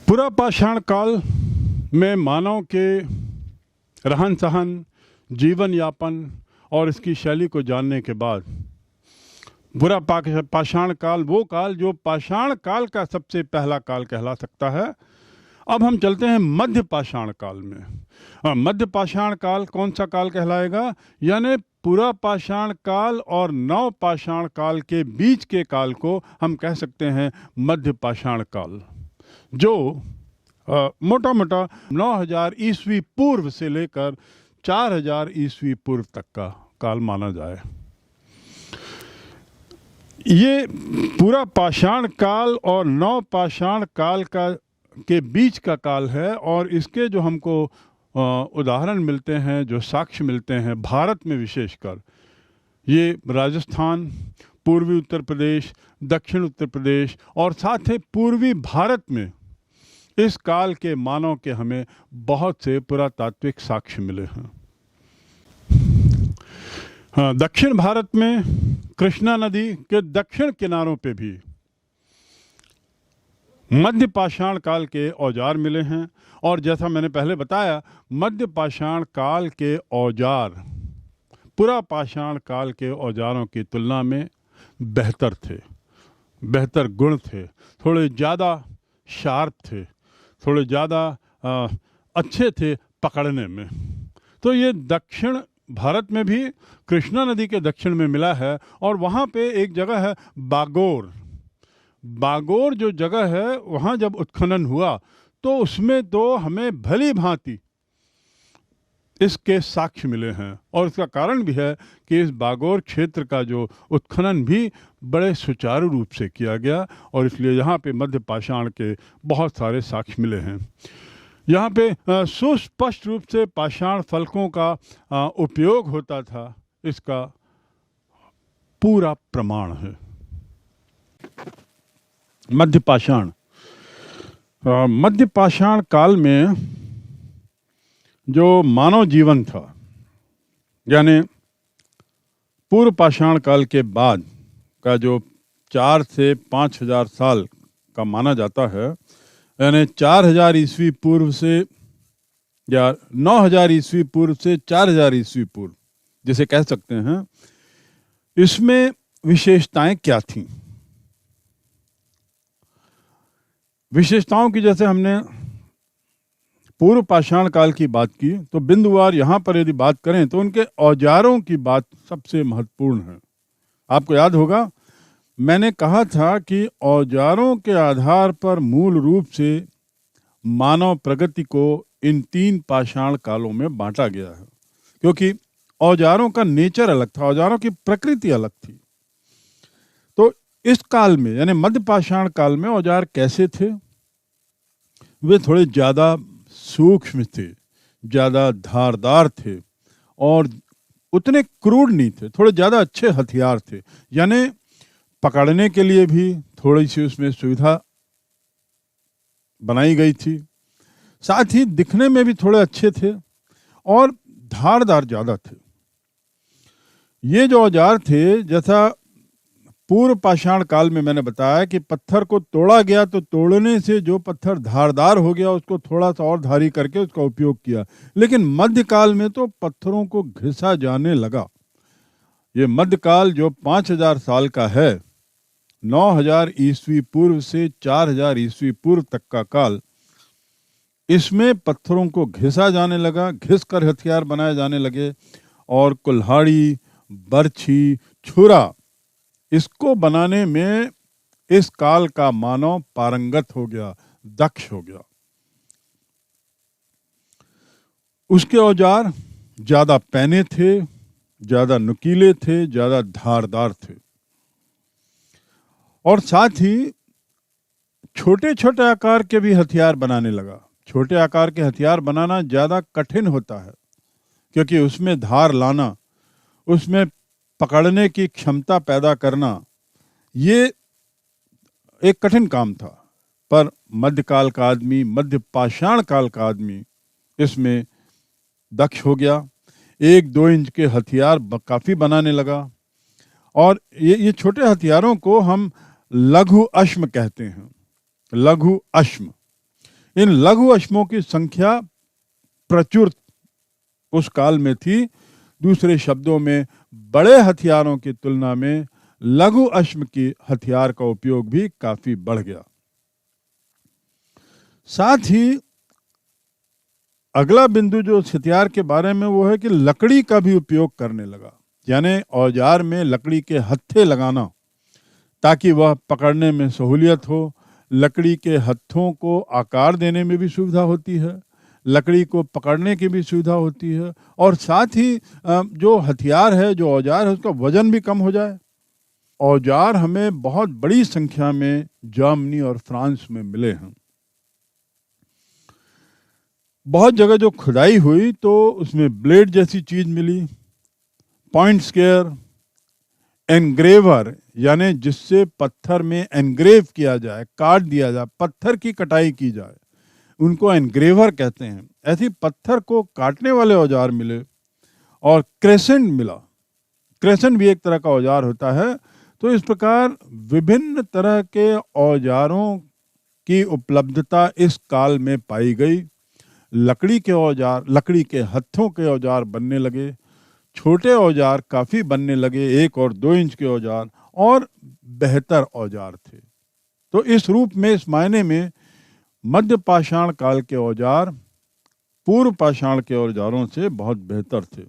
पूरा पाषाण काल में मानव के रहन सहन, जीवन यापन और इसकी शैली को जानने के बाद पूरा पाषाण काल वो काल जो पाषाण काल का सबसे पहला काल कहला सकता है। अब हम चलते हैं मध्य पाषाण काल में। मध्य पाषाण काल कौन सा काल कहलाएगा? यानी पूरा पाषाण काल और नव पाषाण काल के बीच के काल को हम कह सकते हैं मध्य पाषाण काल, जो मोटा मोटा 9000 ईस्वी पूर्व से लेकर 4000 ईस्वी पूर्व तक का काल माना जाए। ये पूरा पाषाण काल और नव पाषाण काल के बीच का काल है और इसके जो हमको उदाहरण मिलते हैं, जो साक्ष्य मिलते हैं भारत में विशेषकर, ये राजस्थान, पूर्वी उत्तर प्रदेश, दक्षिण उत्तर प्रदेश और साथ ही पूर्वी भारत में इस काल के मानव के हमें बहुत से पुरातात्विक साक्ष्य मिले हैं। दक्षिण भारत में कृष्णा नदी के दक्षिण किनारों पे भी मध्य पाषाण काल के औजार मिले हैं और जैसा मैंने पहले बताया, मध्य पाषाण काल के औजार पूरा पाषाण काल के औजारों की तुलना में बेहतर थे, बेहतर गुण थे, थोड़े ज़्यादा शार्प थे, थोड़े ज़्यादा अच्छे थे पकड़ने में। तो ये दक्षिण भारत में भी कृष्णा नदी के दक्षिण में मिला है और वहाँ पे एक जगह है बागोर। बागोर जो जगह है, वहाँ जब उत्खनन हुआ तो उसमें तो हमें भली भांति इसके साक्ष्य मिले हैं और इसका कारण भी है कि इस बागोर क्षेत्र का जो उत्खनन भी बड़े सुचारू रूप से किया गया और इसलिए यहाँ पे मध्य पाषाण के बहुत सारे साक्ष्य मिले हैं। यहाँ पे सुस्पष्ट रूप से पाषाण फलकों का उपयोग होता था, इसका पूरा प्रमाण है। मध्य पाषाण काल में जो मानव जीवन था, यानी पूर्व पाषाण काल के बाद का जो 4 से 5000 साल का माना जाता है, यानी 4000 ईस्वी पूर्व से या 9000 ईस्वी पूर्व से 4000 ईस्वी पूर्व जिसे कह सकते हैं, इसमें विशेषताएं क्या थीं? विशेषताओं की जैसे हमने पूर्व पाषाण काल की बात की, तो बिंदुवार यहाँ पर यदि बात करें तो उनके औजारों की बात सबसे महत्वपूर्ण है। आपको याद होगा मैंने कहा था कि औजारों के आधार पर मूल रूप से मानव प्रगति को इन 3 पाषाण कालों में बांटा गया है, क्योंकि औजारों का नेचर अलग था, औजारों की प्रकृति अलग थी। तो इस काल में यानी मध्य पाषाण काल में औजार कैसे थे? वे थोड़े ज़्यादा सूक्ष्म थे, ज़्यादा धारदार थे और उतने क्रूड नहीं थे, थोड़े ज़्यादा अच्छे हथियार थे, यानी पकड़ने के लिए भी थोड़ी सी उसमें सुविधा बनाई गई थी, साथ ही दिखने में भी थोड़े अच्छे थे और धारदार ज़्यादा थे। ये जो औजार थे, जैसा पूर्व पाषाण काल में मैंने बताया कि पत्थर को तोड़ा गया तो तोड़ने से जो पत्थर धारदार हो गया उसको थोड़ा सा और धारी करके उसका उपयोग किया, लेकिन मध्यकाल में तो पत्थरों को घिसा जाने लगा। ये मध्यकाल जो 5000 साल का है, 9000 ईस्वी पूर्व से 4000 ईस्वी पूर्व तक का काल, इसमें पत्थरों को घिसा जाने लगा, घिस कर हथियार बनाए जाने लगे और कुल्हाड़ी, बर्छी, छुरा, इसको बनाने में इस काल का मानव पारंगत हो गया, दक्ष हो गया। उसके औजार ज्यादा पैने थे, ज्यादा नुकीले थे, ज्यादा धारदार थे और साथ ही छोटे छोटे आकार के भी हथियार बनाने लगा। छोटे आकार के हथियार बनाना ज्यादा कठिन होता है, क्योंकि उसमें धार लाना, उसमें पकड़ने की क्षमता पैदा करना, ये एक कठिन काम था। पर मध्यकाल का आदमी, मध्य पाषाण काल का आदमी इसमें दक्ष हो गया, 1-2 इंच के हथियार काफ़ी बनाने लगा और ये छोटे हथियारों को हम लघु अश्म कहते हैं। लघु अश्म इन लघु अश्वों की संख्या प्रचुर उस काल में थी। दूसरे शब्दों में बड़े हथियारों की तुलना में लघु अश्व की हथियार का उपयोग भी काफी बढ़ गया। साथ ही अगला बिंदु जो हथियार के बारे में वो है कि लकड़ी का भी उपयोग करने लगा, यानी औजार में लकड़ी के हत्थे लगाना ताकि वह पकड़ने में सहूलियत हो। लकड़ी के हत्थों को आकार देने में भी सुविधा होती है, लकड़ी को पकड़ने की भी सुविधा होती है, और साथ ही जो हथियार है, जो औजार है, उसका वजन भी कम हो जाए। औजार हमें बहुत बड़ी संख्या में जर्मनी और फ्रांस में मिले हैं। बहुत जगह जो खुदाई हुई तो उसमें ब्लेड जैसी चीज मिली, पॉइंट स्केयर, एनग्रेवर यानी जिससे पत्थर में एनग्रेव किया जाए, काट दिया जाए, पत्थर की कटाई की जाए, उनको एनग्रेवर कहते हैं। ऐसी पत्थर को काटने वाले औजार मिले। और क्रेसेंट मिला। क्रेसेंट भी एक तरह का औजार होता है। तो इस प्रकार विभिन्न तरह के औजारों की उपलब्धता इस काल में पाई गई। लकड़ी के औजार, लकड़ी के हत्थों के औजार बनने लगे, छोटे औजार काफी बनने लगे, 1 और 2 इंच के औजार, और बेहतर औजार थे। तो इस रूप में, इस मायने में मध्य पाषाण काल के औजार पूर्व पाषाण के औजारों से बहुत बेहतर थे।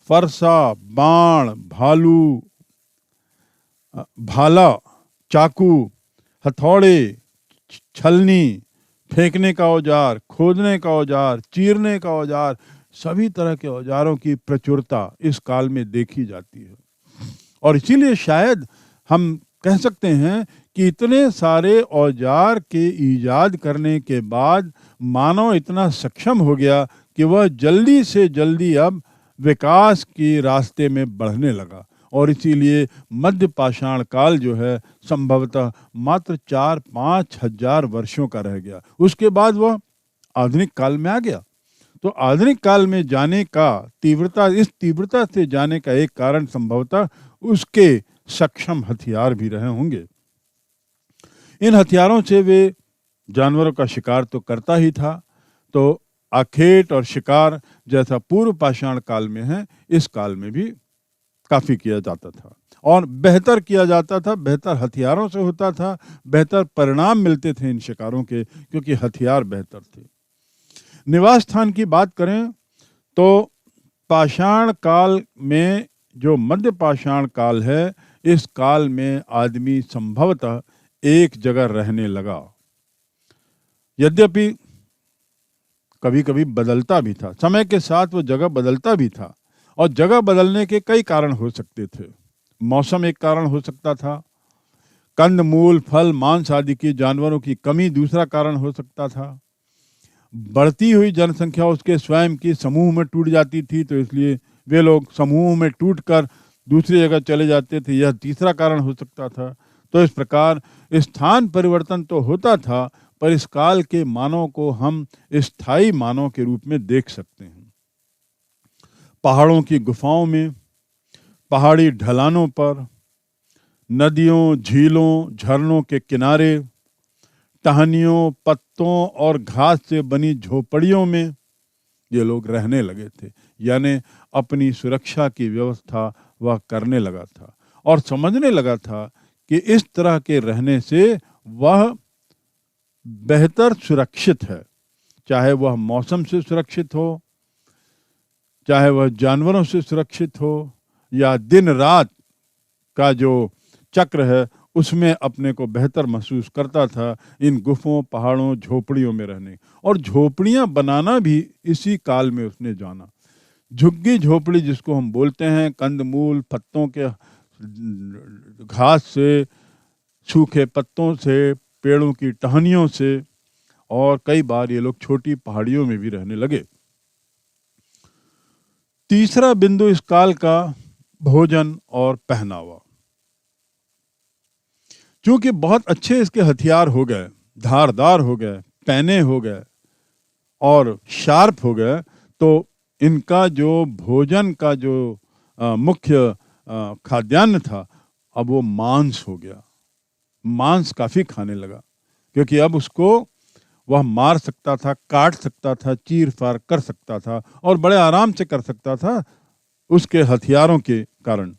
फरसा, बाण, भालू, भाला, चाकू, हथौड़े, छलनी, फेंकने का औजार, खोदने का औजार, चीरने का औजार, सभी तरह के औजारों की प्रचुरता इस काल में देखी जाती है। और इसीलिए शायद हम कह सकते हैं कि इतने सारे औजार के ईजाद करने के बाद मानव इतना सक्षम हो गया कि वह जल्दी से जल्दी अब विकास के रास्ते में बढ़ने लगा। और इसीलिए मध्य पाषाण काल जो है संभवतः मात्र 4-5 हजार वर्षों का रह गया। उसके बाद वह आधुनिक काल में आ गया। तो आधुनिक काल में जाने का तीव्रता, इस तीव्रता से जाने का एक कारण संभवतः उसके सक्षम हथियार भी रहे होंगे। इन हथियारों से वे जानवरों का शिकार तो करता ही था, तो आखेट और शिकार जैसा पूर्व पाषाण काल में है, इस काल में भी काफी किया जाता था और बेहतर किया जाता था। बेहतर हथियारों से होता था, बेहतर परिणाम मिलते थे इन शिकारों के, क्योंकि हथियार बेहतर थे। निवास स्थान की बात करें तो पाषाण काल में, जो मध्य पाषाण काल है, इस काल में आदमी संभवतः एक जगह रहने लगा। यद्यपि कभी कभी बदलता भी था, समय के साथ वो जगह बदलता भी था, और जगह बदलने के कई कारण हो सकते थे। मौसम एक कारण हो सकता था, कंद मूल, फल, मांस आदि की जानवरों की कमी दूसरा कारण हो सकता था, बढ़ती हुई जनसंख्या उसके स्वयं की समूह में टूट जाती थी, तो इसलिए वे लोग समूह में टूटकर दूसरी जगह चले जाते थे, यह तीसरा कारण हो सकता था। तो इस प्रकार स्थान परिवर्तन तो होता था, पर इस काल के मानव को हम स्थायी मानव के रूप में देख सकते हैं। पहाड़ों की गुफाओं में, पहाड़ी ढलानों पर, नदियों, झीलों, झरनों के किनारे, टहनियों, पत्तों और घास से बनी झोपड़ियों में ये लोग रहने लगे थे। यानी अपनी सुरक्षा की व्यवस्था वह करने लगा था और समझने लगा था कि इस तरह के रहने से वह बेहतर सुरक्षित है, चाहे वह मौसम से सुरक्षित हो, चाहे वह जानवरों से सुरक्षित हो, या दिन रात का जो चक्र है उसमें अपने को बेहतर महसूस करता था इन गुफों, पहाड़ों, झोपड़ियों में रहने। और झोपड़ियां बनाना भी इसी काल में उसने जाना। झुग्गी झोपड़ी जिसको हम बोलते हैं, कंदमूल, पत्तों के, घास से, सूखे पत्तों से, पेड़ों की टहनियों से, और कई बार ये लोग छोटी पहाड़ियों में भी रहने लगे। तीसरा बिंदु इस काल का भोजन और पहनावा। क्योंकि बहुत अच्छे इसके हथियार हो गए, धारदार हो गए, पैने हो गए और शार्प हो गए, तो इनका जो भोजन का जो मुख्य खाद्यान्न था, अब वो मांस हो गया। मांस काफी खाने लगा, क्योंकि अब उसको वह मार सकता था, काट सकता था, चीर फाड़ कर सकता था और बड़े आराम से कर सकता था उसके हथियारों के कारण।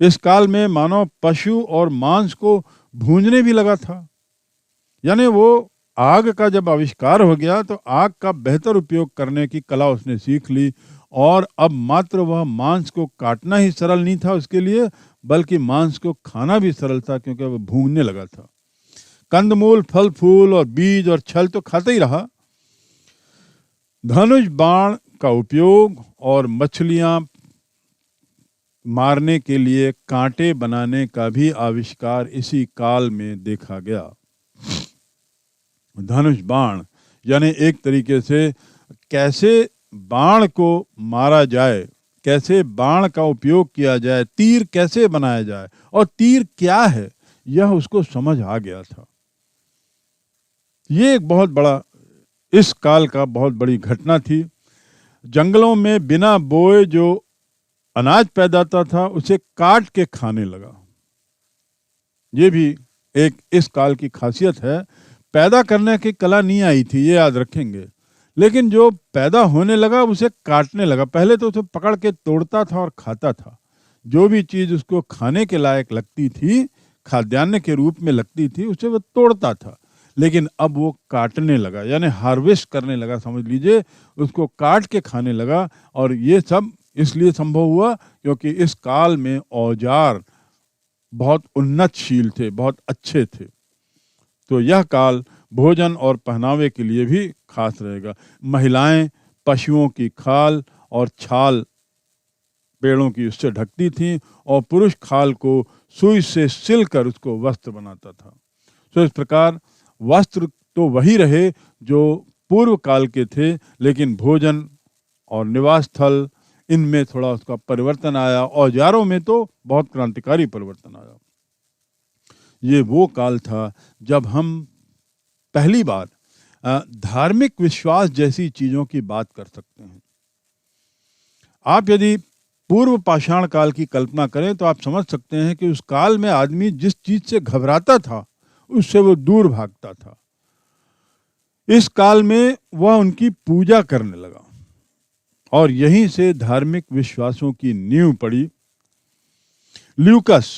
इस काल में मानव पशु और मांस को भूंजने भी लगा था। यानी वो आग का जब आविष्कार हो गया तो आग का बेहतर उपयोग करने की कला उसने सीख ली और अब मात्र वह मांस को काटना ही सरल नहीं था उसके लिए, बल्कि मांस को खाना भी सरल था क्योंकि वह भूनने लगा था। कंदमूल, फल फूल और बीज और छल तो खाता ही रहा। धनुष बाण का उपयोग और मछलियां मारने के लिए कांटे बनाने का भी आविष्कार इसी काल में देखा गया। धनुष बाण यानी एक तरीके से कैसे बाण को मारा जाए, कैसे बाण का उपयोग किया जाए, तीर कैसे बनाया जाए और तीर क्या है, यह उसको समझ आ गया था। ये एक बहुत बड़ा, इस काल का बहुत बड़ी घटना थी। जंगलों में बिना बोए जो अनाज पैदा होता था उसे काट के खाने लगा। ये भी एक इस काल की खासियत है। पैदा करने की कला नहीं आई थी, ये याद रखेंगे, लेकिन जो पैदा होने लगा उसे काटने लगा। पहले तो उसे पकड़ के तोड़ता था और खाता था। जो भी चीज उसको खाने के लायक लगती थी, खाद्यान्न के रूप में लगती थी, उसे वो तोड़ता था। लेकिन अब वो काटने लगा, यानी हार्वेस्ट करने लगा, समझ लीजिए, उसको काट के खाने लगा। और ये सब इसलिए संभव हुआ क्योंकि इस काल में औजार बहुत उन्नतशील थे, बहुत अच्छे थे। तो यह काल भोजन और पहनावे के लिए भी खास रहेगा। महिलाएं पशुओं की खाल और छाल पेड़ों की उससे ढकती थीं और पुरुष खाल को सुई से सिलकर उसको वस्त्र बनाता था। तो इस प्रकार वस्त्र तो वही रहे जो पूर्व काल के थे, लेकिन भोजन और निवास स्थल इनमें थोड़ा उसका परिवर्तन आया। औजारों में तो बहुत क्रांतिकारी परिवर्तन आया। ये वो काल था जब हम पहली बार धार्मिक विश्वास जैसी चीजों की बात कर सकते हैं। आप यदि पूर्व पाषाण काल की कल्पना करें तो आप समझ सकते हैं कि उस काल में आदमी जिस चीज से घबराता था उससे वो दूर भागता था। इस काल में वह उनकी पूजा करने लगा और यहीं से धार्मिक विश्वासों की नींव पड़ी। ल्यूकस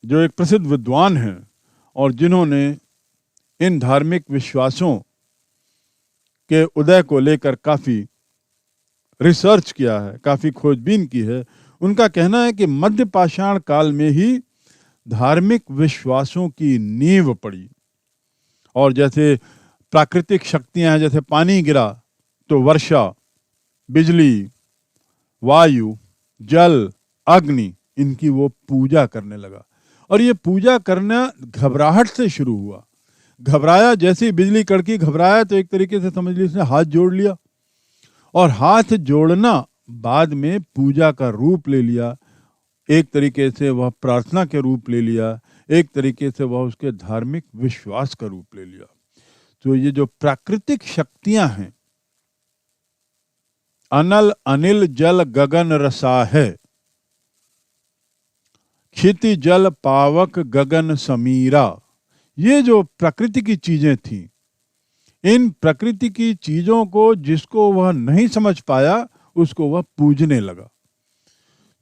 जो एक प्रसिद्ध विद्वान हैं और जिन्होंने इन धार्मिक विश्वासों के उदय को लेकर काफी रिसर्च किया है, काफी खोजबीन की है, उनका कहना है कि मध्य पाषाण काल में ही धार्मिक विश्वासों की नींव पड़ी। और जैसे प्राकृतिक शक्तियां हैं, जैसे पानी गिरा तो वर्षा, बिजली, वायु, जल, अग्नि, इनकी वो पूजा करने लगा। और ये पूजा करना घबराहट से शुरू हुआ। घबराया, जैसे ही बिजली कड़की घबराया तो एक तरीके से समझ लीजिए उसने हाथ जोड़ लिया और हाथ जोड़ना बाद में पूजा का रूप ले लिया। एक तरीके से वह प्रार्थना के रूप ले लिया, एक तरीके से वह उसके धार्मिक विश्वास का रूप ले लिया। तो ये जो प्राकृतिक शक्तियां हैं, अनल अनिल जल गगन रसा है, क्षिति जल पावक गगन समीरा, ये जो प्रकृति की चीजें थी, इन प्रकृति की चीजों को जिसको वह नहीं समझ पाया उसको वह पूजने लगा।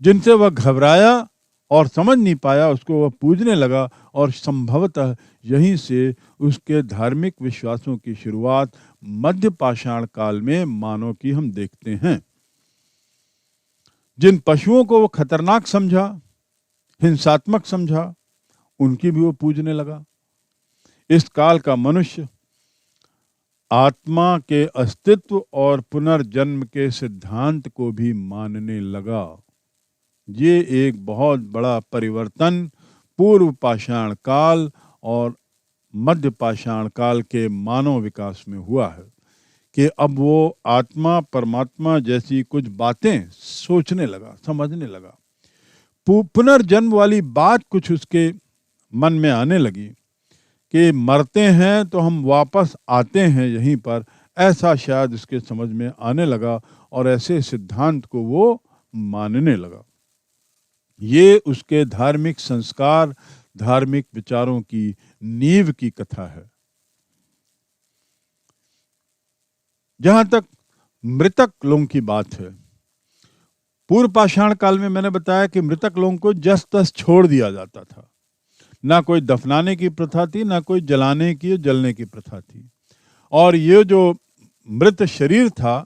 जिनसे वह घबराया और समझ नहीं पाया उसको वह पूजने लगा। और संभवतः यहीं से उसके धार्मिक विश्वासों की शुरुआत मध्य पाषाण काल में मानव की हम देखते हैं। जिन पशुओं को वो खतरनाक समझा, हिंसात्मक समझा, उनकी भी वो पूजने लगा। इस काल का मनुष्य आत्मा के अस्तित्व और पुनर्जन्म के सिद्धांत को भी मानने लगा। ये एक बहुत बड़ा परिवर्तन पूर्व पाषाण काल और मध्य पाषाण काल के मानव विकास में हुआ है कि अब वो आत्मा परमात्मा जैसी कुछ बातें सोचने लगा, समझने लगा। पुनर्जन्म वाली बात कुछ उसके मन में आने लगी कि मरते हैं तो हम वापस आते हैं यहीं पर, ऐसा शायद उसके समझ में आने लगा और ऐसे सिद्धांत को वो मानने लगा। ये उसके धार्मिक संस्कार, धार्मिक विचारों की नींव की कथा है। जहां तक मृतक लोगों की बात है, पूर्व पाषाण काल में मैंने बताया कि मृतक लोगों को जस तस छोड़ दिया जाता था। ना कोई दफनाने की प्रथा थी, ना कोई जलाने की जलने की प्रथा थी। और ये जो मृत शरीर था,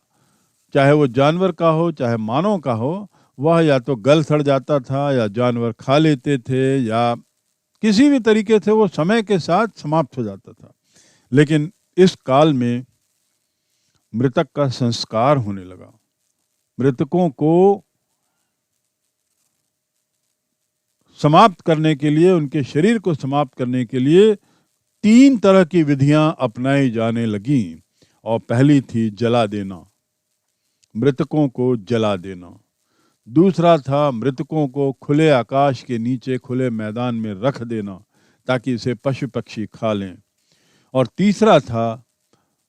चाहे वो जानवर का हो चाहे मानव का हो, वह या तो गल सड़ जाता था, या जानवर खा लेते थे, या किसी भी तरीके से वो समय के साथ समाप्त हो जाता था। लेकिन इस काल में मृतक का संस्कार होने लगा। मृतकों को समाप्त करने के लिए, उनके शरीर को समाप्त करने के लिए 3 तरह की विधियां अपनाई जाने लगी। और पहली थी जला देना, मृतकों को जला देना। दूसरा था मृतकों को खुले आकाश के नीचे खुले मैदान में रख देना ताकि इसे पशु पक्षी खा लें। और तीसरा था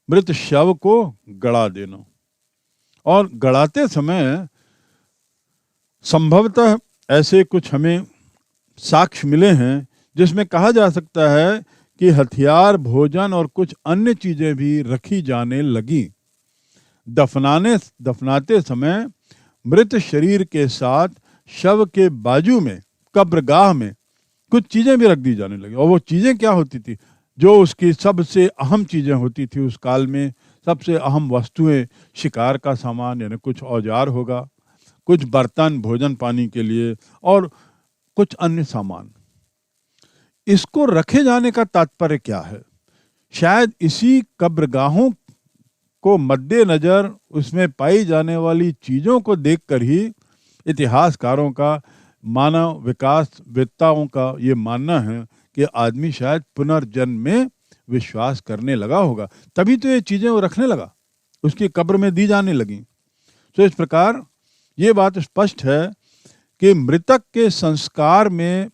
मृत शव को गड़ा देना। और गड़ाते समय संभवतः ऐसे कुछ हमें साक्ष्य मिले हैं जिसमें कहा जा सकता है कि हथियार, भोजन और कुछ अन्य चीजें भी रखी जाने लगी। दफनाते समय मृत शरीर के साथ शव के बाजू में, कब्रगाह में कुछ चीजें भी रख दी जाने लगी। और वो चीजें क्या होती थी? जो उसकी सबसे अहम चीजें होती थी उस काल में, सबसे अहम वस्तुएं, शिकार का सामान यानी कुछ औजार होगा, कुछ बर्तन भोजन पानी के लिए, और कुछ अन्य सामान। इसको रखे जाने का तात्पर्य क्या है? शायद इसी कब्रगाहों को मद्देनजर उसमें पाई जाने वाली चीजों को देखकर ही इतिहासकारों का, मानव विकास वेत्ताओं का ये मानना है कि आदमी शायद पुनर्जन्म में विश्वास करने लगा होगा, तभी तो ये चीजें वो रखने लगा, उसकी कब्र में दी जाने लगी। तो इस प्रकार ये बात स्पष्ट है कि मृतक के संस्कार में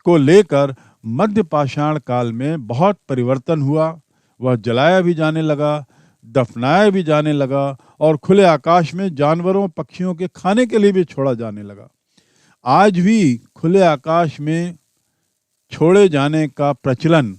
को लेकर मध्य पाषाण काल में बहुत परिवर्तन हुआ। वह जलाया भी जाने लगा, दफनाया भी जाने लगा, और खुले आकाश में जानवरों पक्षियों के खाने के लिए भी छोड़ा जाने लगा। आज भी खुले आकाश में छोड़े जाने का प्रचलन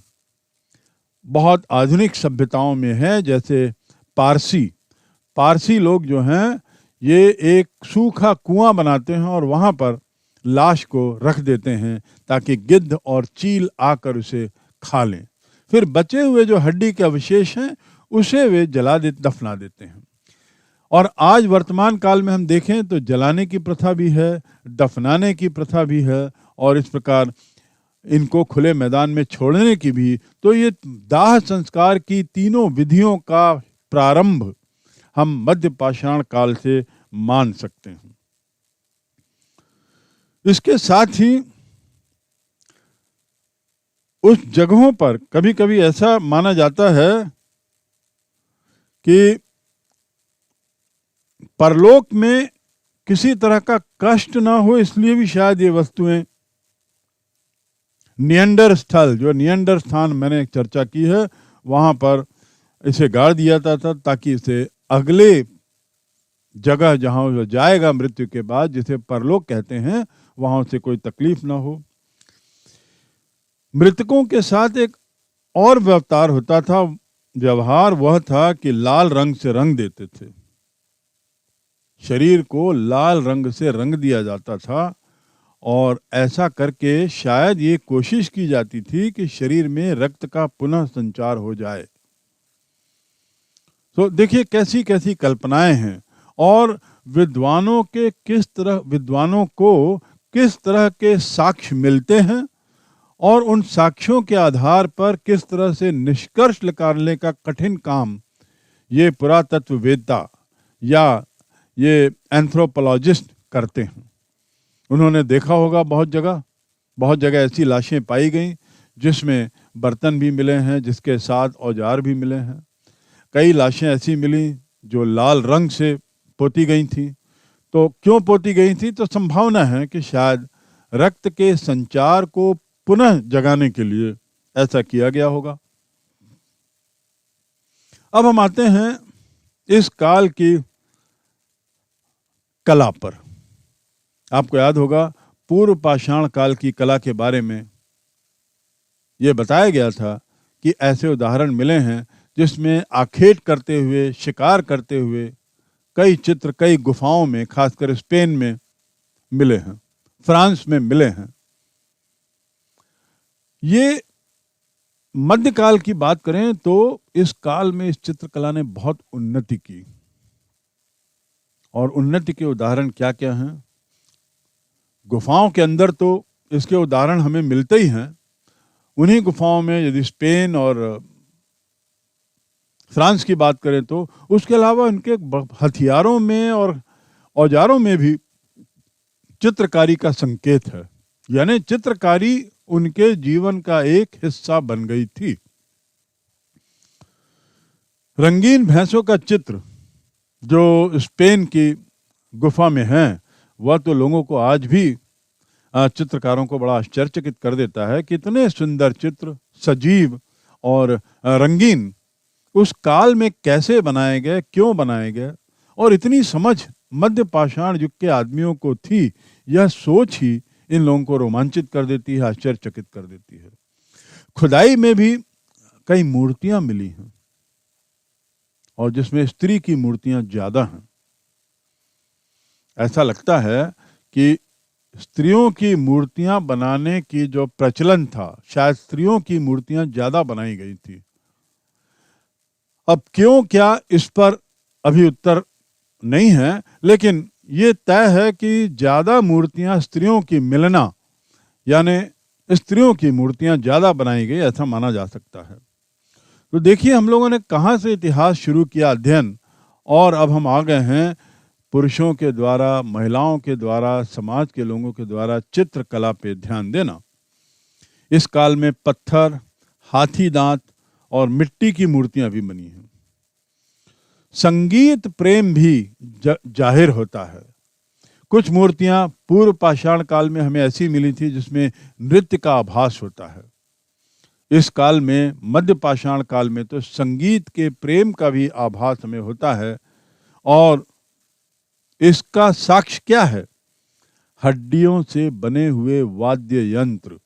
बहुत आधुनिक सभ्यताओं में है। जैसे पारसी लोग जो हैं, ये एक सूखा कुआं बनाते हैं और वहाँ पर लाश को रख देते हैं ताकि गिद्ध और चील आकर उसे खा लें। फिर बचे हुए जो हड्डी के अवशेष हैं उसे वे दफना देते हैं। और आज वर्तमान काल में हम देखें तो जलाने की प्रथा भी है, दफनाने की प्रथा भी है, और इस प्रकार इनको खुले मैदान में छोड़ने की भी। तो ये दाह संस्कार की तीनों विधियों का प्रारंभ हम मध्य पाषाण काल से मान सकते हैं। इसके साथ ही उस जगहों पर कभी कभी ऐसा माना जाता है कि परलोक में किसी तरह का कष्ट ना हो, इसलिए भी शायद ये वस्तुएं नियंडर स्थल, जो नियंडर स्थान मैंने एक चर्चा की है, वहां पर इसे गाड़ दिया जाता था ताकि इसे अगले जगह जहां वो जाएगा मृत्यु के बाद, जिसे परलोक कहते हैं, वहां से कोई तकलीफ ना हो। मृतकों के साथ एक और व्यवहार होता था, व्यवहार वह था कि लाल रंग से रंग देते थे। शरीर को लाल रंग से रंग दिया जाता था, और ऐसा करके शायद ये कोशिश की जाती थी कि शरीर में रक्त का पुनः संचार हो जाए। तो देखिए कैसी कैसी कल्पनाएं हैं, और विद्वानों को किस तरह के साक्ष्य मिलते हैं, और उन साक्ष्यों के आधार पर किस तरह से निष्कर्ष निकालने का कठिन काम ये पुरातत्ववेत्ता या ये एंथ्रोपोलॉजिस्ट करते हैं। उन्होंने देखा होगा बहुत जगह ऐसी लाशें पाई गई जिसमें बर्तन भी मिले हैं, जिसके साथ औजार भी मिले हैं। कई लाशें ऐसी मिली जो लाल रंग से पोती गई थी। तो क्यों पोती गई थी? तो संभावना है कि शायद रक्त के संचार को पुनः जगाने के लिए ऐसा किया गया होगा। अब हम आते हैं इस काल की कला पर। आपको याद होगा पूर्व पाषाण काल की कला के बारे में यह बताया गया था कि ऐसे उदाहरण मिले हैं जिसमें आखेट करते हुए, शिकार करते हुए कई चित्र कई गुफाओं में, खासकर स्पेन में मिले हैं, फ्रांस में मिले हैं। ये मध्यकाल की बात करें तो इस काल में इस चित्रकला ने बहुत उन्नति की, और उन्नति के उदाहरण क्या क्या हैं? गुफाओं के अंदर तो इसके उदाहरण हमें मिलते ही हैं। उन्हीं गुफाओं में यदि स्पेन और फ्रांस की बात करें तो उसके अलावा उनके हथियारों में और औजारों में भी चित्रकारी का संकेत है, यानी चित्रकारी उनके जीवन का एक हिस्सा बन गई थी। रंगीन भैंसों का चित्र जो स्पेन की गुफा में है, वह तो लोगों को आज भी, चित्रकारों को बड़ा आश्चर्यचकित कर देता है कि इतने सुंदर चित्र, सजीव और रंगीन उस काल में कैसे बनाए गए, क्यों बनाए गए, और इतनी समझ मध्य पाषाण युग के आदमियों को थी, यह सोच ही इन लोगों को रोमांचित कर देती है, आश्चर्यचकित कर देती है। खुदाई में भी कई मूर्तियां मिली हैं, और जिसमें स्त्री की मूर्तियां ज्यादा हैं। ऐसा लगता है कि स्त्रियों की मूर्तियां बनाने की जो प्रचलन था, शायद स्त्रियों की मूर्तियां ज्यादा बनाई गई थी। अब क्यों क्या, इस पर अभी उत्तर नहीं है, लेकिन ये तय है कि ज्यादा मूर्तियां स्त्रियों की मिलना, यानी स्त्रियों की मूर्तियां ज्यादा बनाई गई, ऐसा माना जा सकता है। तो देखिए हम लोगों ने कहां से इतिहास शुरू किया अध्ययन, और अब हम आ गए हैं पुरुषों के द्वारा, महिलाओं के द्वारा, समाज के लोगों के द्वारा चित्रकला पे ध्यान देना। इस काल में पत्थर, हाथी दांत और मिट्टी की मूर्तियां भी बनी हैं। संगीत प्रेम भी जाहिर होता है। कुछ मूर्तियां पूर्व पाषाण काल में हमें ऐसी मिली थी जिसमें नृत्य का आभास होता है। इस काल में, मध्य पाषाण काल में, तो संगीत के प्रेम का भी आभास हमें होता है। और इसका साक्ष्य क्या है? हड्डियों से बने हुए वाद्य यंत्र,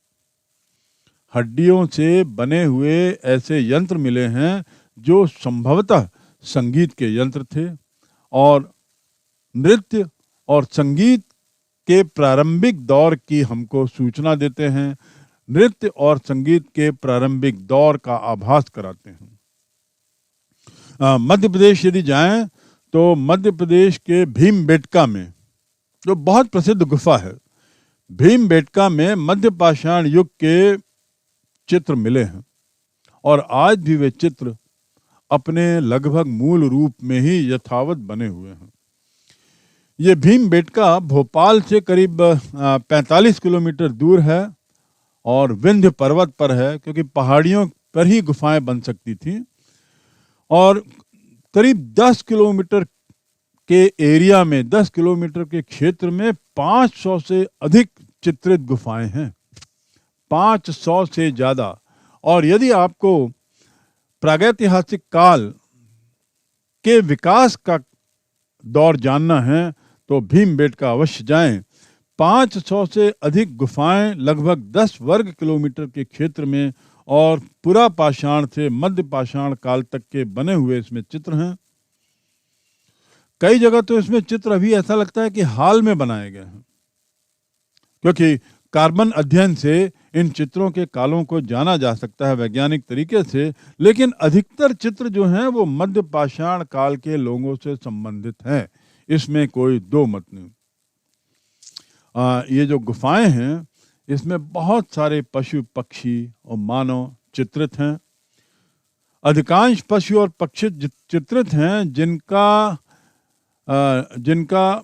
हड्डियों से बने हुए ऐसे यंत्र मिले हैं जो संभवतः संगीत के यंत्र थे, और नृत्य और संगीत के प्रारंभिक दौर की हमको सूचना देते हैं, नृत्य और संगीत के प्रारंभिक दौर का आभास कराते हैं। मध्य प्रदेश यदि जाएं तो मध्य प्रदेश के भीमबेटका में, जो बहुत प्रसिद्ध गुफा है, भीमबेटका में मध्य पाषाण युग के चित्र मिले हैं, और आज भी वे चित्र अपने लगभग मूल रूप में ही यथावत बने हुए हैं। ये भीमबेटका भोपाल से करीब 45 किलोमीटर दूर है, और विंध्य पर्वत पर है, क्योंकि पहाड़ियों पर ही गुफाएं बन सकती थी। और करीब 10 किलोमीटर के एरिया में, 10 किलोमीटर के क्षेत्र में 500 से अधिक चित्रित गुफाएं हैं, 500 से ज्यादा। और यदि आपको प्रागैतिहासिक काल के विकास का दौर जानना है तो भीमबेटका अवश्य जाएं। 500 से अधिक गुफाएं लगभग 10 वर्ग किलोमीटर के क्षेत्र में, और पुरा पाषाण से मध्य पाषाण काल तक के बने हुए इसमें चित्र हैं। कई जगह तो इसमें चित्र अभी ऐसा लगता है कि हाल में बनाए गए हैं, क्योंकि कार्बन अध्ययन से इन चित्रों के कालों को जाना जा सकता है वैज्ञानिक तरीके से, लेकिन अधिकतर चित्र जो हैं वो मध्य पाषाण काल के लोगों से संबंधित हैं, इसमें कोई दो मत नहीं। ये जो गुफाएं हैं इसमें बहुत सारे पशु पक्षी और मानव चित्रित हैं। अधिकांश पशु और पक्षी चित्रित हैं जिनका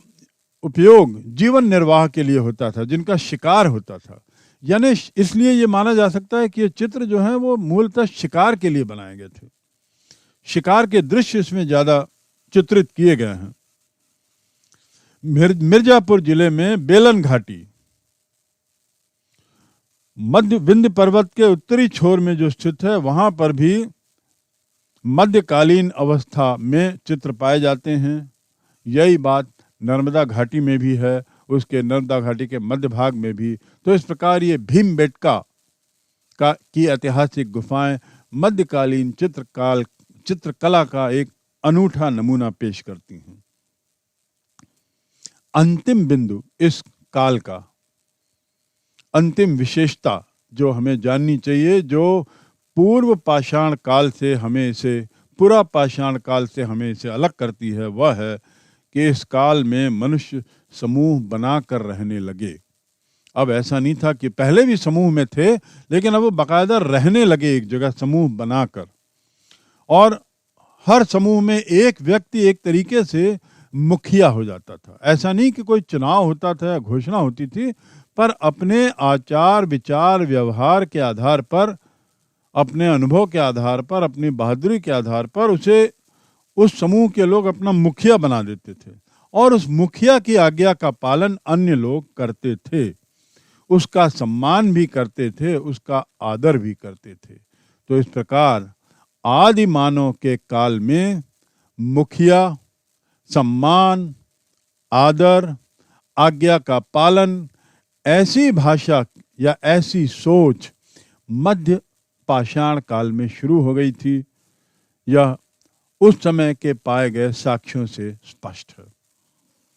उपयोग जीवन निर्वाह के लिए होता था, जिनका शिकार होता था। यानी इसलिए ये माना जा सकता है कि ये चित्र जो हैं वो मूलतः शिकार के लिए बनाए गए थे। शिकार के दृश्य इसमें ज्यादा चित्रित किए गए हैं। मिर्जापुर जिले में बेलन घाटी, मध्य विंध्य पर्वत के उत्तरी छोर में जो स्थित है, वहां पर भी मध्यकालीन अवस्था में चित्र पाए जाते हैं। यही बात नर्मदा घाटी में भी है, उसके नर्मदा घाटी के मध्य भाग में भी। तो इस प्रकार ये भीमबेटका की ऐतिहासिक गुफाएं मध्यकालीन चित्रकला का एक अनूठा नमूना पेश करती हैं। अंतिम बिंदु इस काल का, अंतिम विशेषता जो हमें जाननी चाहिए, जो पूर्व पाषाण काल से हमें इसे, पुरा पाषाण काल से हमें इसे अलग करती है, वह है कि इस काल में मनुष्य समूह बनाकर रहने लगे। अब ऐसा नहीं था कि पहले भी समूह में थे, लेकिन अब वो बाकायदा रहने लगे एक जगह समूह बनाकर, और हर समूह में एक व्यक्ति एक तरीके से मुखिया हो जाता था। ऐसा नहीं कि कोई चुनाव होता था या घोषणा होती थी, पर अपने आचार विचार व्यवहार के आधार पर, अपने अनुभव के आधार पर, अपनी बहादुरी के आधार पर उसे, उस समूह के लोग अपना मुखिया बना देते थे, और उस मुखिया की आज्ञा का पालन अन्य लोग करते थे, उसका सम्मान भी करते थे, उसका आदर भी करते थे। तो इस प्रकार आदि मानव के काल में मुखिया, सम्मान, आदर, आज्ञा का पालन, ऐसी भाषा या ऐसी सोच मध्य पाषाण काल में शुरू हो गई थी। यह उस समय के पाए गए साक्ष्यों से स्पष्ट है।